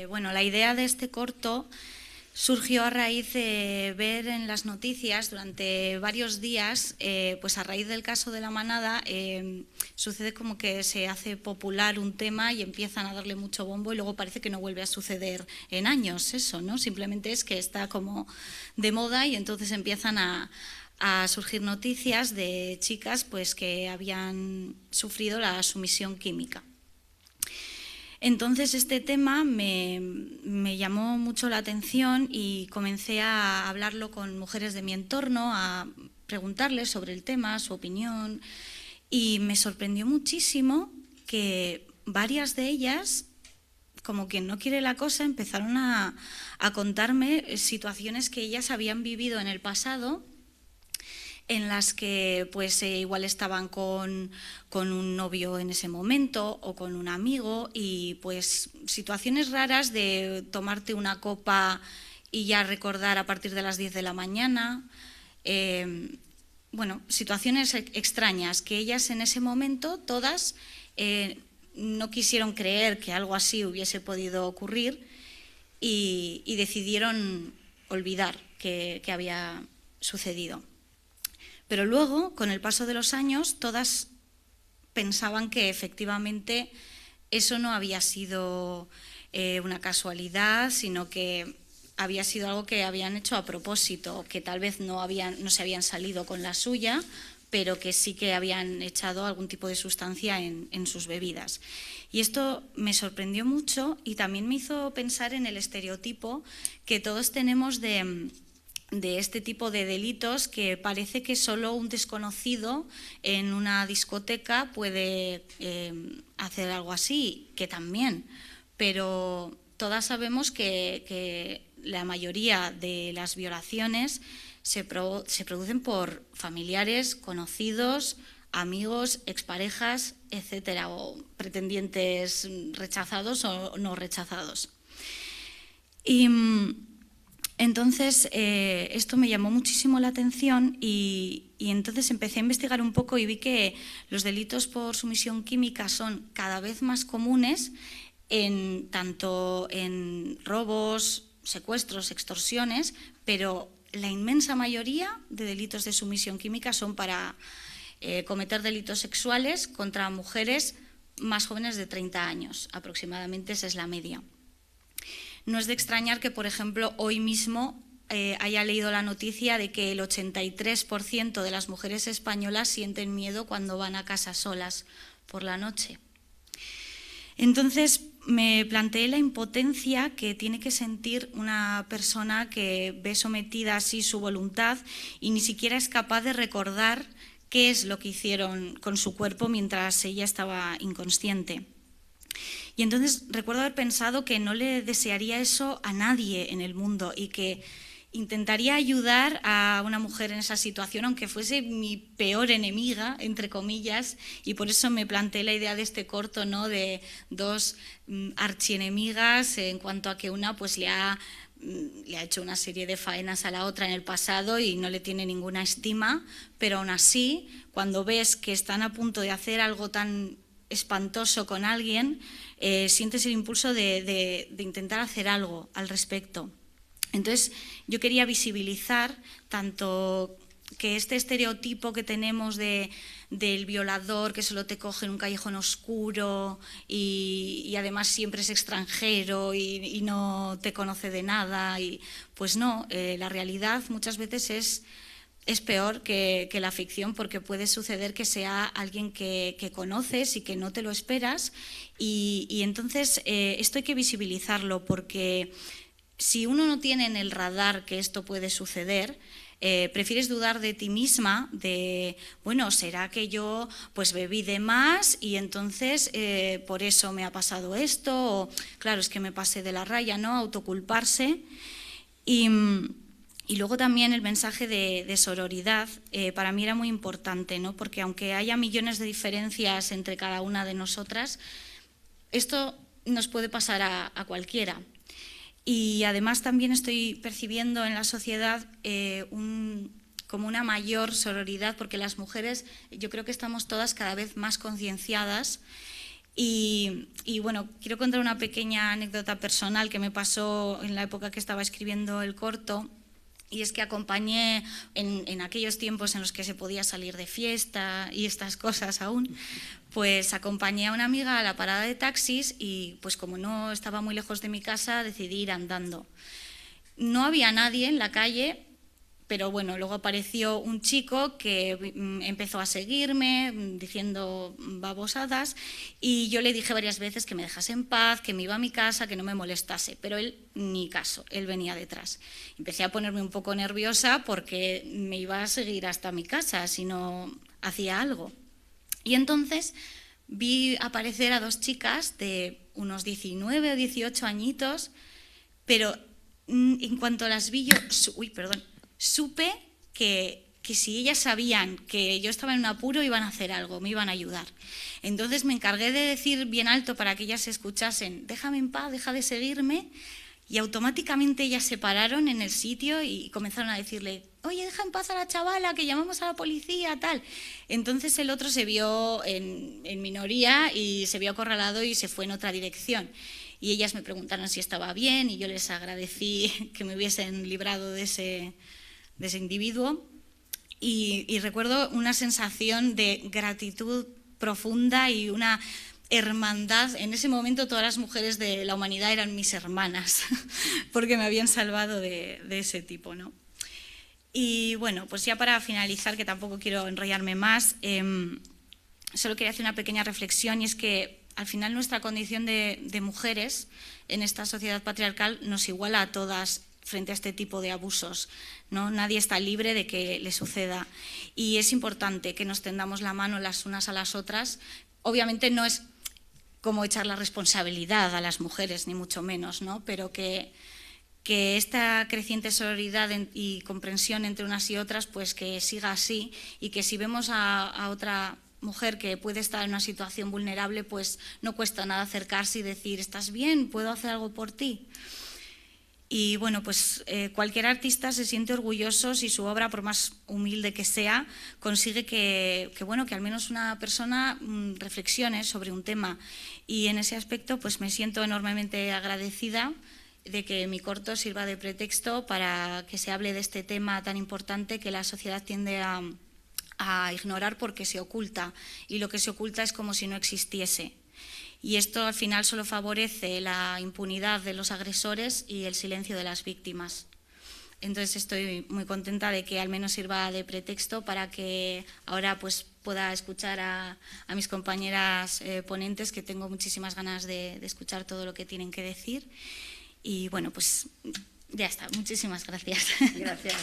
Bueno, la idea de este corto surgió a raíz de ver en las noticias durante varios días, pues a raíz del caso de La Manada, sucede como que se hace popular un tema y empiezan a darle mucho bombo y luego parece que no vuelve a suceder en años eso, ¿no? Simplemente es que está como de moda y entonces empiezan a surgir noticias de chicas pues que habían sufrido la sumisión química. Entonces este tema me llamó mucho la atención y comencé a hablarlo con mujeres de mi entorno, a preguntarles sobre el tema, su opinión, y me sorprendió muchísimo que varias de ellas, como quien no quiere la cosa, empezaron a contarme situaciones que ellas habían vivido en el pasado, en las que pues igual estaban con un novio en ese momento o con un amigo y pues situaciones raras de tomarte una copa y ya recordar a partir de las 10 de la mañana, bueno, situaciones extrañas que ellas en ese momento todas no quisieron creer que algo así hubiese podido ocurrir y decidieron olvidar que había sucedido. Pero luego, con el paso de los años, todas pensaban que efectivamente eso no había sido una casualidad, sino que había sido algo que habían hecho a propósito, que tal vez no se habían salido con la suya, pero que sí que habían echado algún tipo de sustancia en sus bebidas. Y esto me sorprendió mucho y también me hizo pensar en el estereotipo que todos tenemos de este tipo de delitos, que parece que solo un desconocido en una discoteca puede hacer algo así, que también, pero todas sabemos que la mayoría de las violaciones se producen por familiares, conocidos, amigos, exparejas, etcétera, o pretendientes rechazados o no rechazados. Y entonces, esto me llamó muchísimo la atención y entonces empecé a investigar un poco y vi que los delitos por sumisión química son cada vez más comunes, tanto en robos, secuestros, extorsiones, pero la inmensa mayoría de delitos de sumisión química son para cometer delitos sexuales contra mujeres más jóvenes de 30 años, aproximadamente esa es la media. No es de extrañar que, por ejemplo, hoy mismo haya leído la noticia de que el 83% de las mujeres españolas sienten miedo cuando van a casa solas por la noche. Entonces me planteé la impotencia que tiene que sentir una persona que ve sometida así su voluntad y ni siquiera es capaz de recordar qué es lo que hicieron con su cuerpo mientras ella estaba inconsciente. Y entonces recuerdo haber pensado que no le desearía eso a nadie en el mundo y que intentaría ayudar a una mujer en esa situación, aunque fuese mi peor enemiga, entre comillas, y por eso me planteé la idea de este corto, ¿no?, de dos archienemigas, en cuanto a que una pues le ha hecho una serie de faenas a la otra en el pasado y no le tiene ninguna estima, pero aún así, cuando ves que están a punto de hacer algo tan espantoso con alguien, sientes el impulso de intentar hacer algo al respecto. Entonces, yo quería visibilizar tanto que este estereotipo que tenemos del violador que solo te coge en un callejón oscuro y además siempre es extranjero y no te conoce de nada, y pues no, la realidad muchas veces es peor que la ficción, porque puede suceder que sea alguien que conoces y que no te lo esperas y entonces esto hay que visibilizarlo, porque si uno no tiene en el radar que esto puede suceder, prefieres dudar de ti misma, de, bueno, ¿será que yo pues bebí de más y entonces por eso me ha pasado esto? O, claro, es que me pasé de la raya, ¿no? Autoculparse. Y luego también el mensaje de sororidad para mí era muy importante, ¿no? Porque aunque haya millones de diferencias entre cada una de nosotras, esto nos puede pasar a cualquiera. Y además también estoy percibiendo en la sociedad como una mayor sororidad, porque las mujeres, yo creo que estamos todas cada vez más concienciadas Y bueno, quiero contar una pequeña anécdota personal que me pasó en la época que estaba escribiendo el corto. Y es que acompañé en aquellos tiempos en los que se podía salir de fiesta y estas cosas aún, pues acompañé a una amiga a la parada de taxis y pues como no estaba muy lejos de mi casa decidí ir andando. No había nadie en la calle, pero bueno, luego apareció un chico que empezó a seguirme diciendo babosadas y yo le dije varias veces que me dejase en paz, que me iba a mi casa, que no me molestase, pero él ni caso, él venía detrás. Empecé a ponerme un poco nerviosa porque me iba a seguir hasta mi casa si no hacía algo. Y entonces vi aparecer a dos chicas de unos 19 o 18 añitos, pero en cuanto las vi yo, supe que si ellas sabían que yo estaba en un apuro iban a hacer algo, me iban a ayudar. Entonces me encargué de decir bien alto para que ellas se escuchasen, déjame en paz, deja de seguirme, y automáticamente ellas se pararon en el sitio y comenzaron a decirle, oye, deja en paz a la chavala, que llamamos a la policía, tal. Entonces el otro se vio en minoría y se vio acorralado y se fue en otra dirección. Y ellas me preguntaron si estaba bien y yo les agradecí que me hubiesen librado de ese individuo y recuerdo una sensación de gratitud profunda y una hermandad. En ese momento todas las mujeres de la humanidad eran mis hermanas porque me habían salvado de ese tipo, ¿no? Y bueno, pues ya para finalizar, que tampoco quiero enrollarme más, solo quería hacer una pequeña reflexión y es que al final nuestra condición de mujeres en esta sociedad patriarcal nos iguala a todas frente a este tipo de abusos, ¿no? Nadie está libre de que le suceda y es importante que nos tendamos la mano las unas a las otras. Obviamente no es como echar la responsabilidad a las mujeres, ni mucho menos, ¿no? Pero que esta creciente sororidad y comprensión entre unas y otras, pues que siga así y que si vemos a otra mujer que puede estar en una situación vulnerable, pues no cuesta nada acercarse y decir, ¿estás bien? ¿Puedo hacer algo por ti? Y bueno, pues cualquier artista se siente orgulloso si su obra, por más humilde que sea, consigue que al menos una persona reflexione sobre un tema. Y en ese aspecto pues me siento enormemente agradecida de que mi corto sirva de pretexto para que se hable de este tema tan importante que la sociedad tiende a ignorar porque se oculta, y lo que se oculta es como si no existiese. Y esto al final solo favorece la impunidad de los agresores y el silencio de las víctimas. Entonces estoy muy contenta de que al menos sirva de pretexto para que ahora pues pueda escuchar a mis compañeras ponentes, que tengo muchísimas ganas de escuchar todo lo que tienen que decir. Y bueno, pues ya está. Muchísimas gracias. Gracias.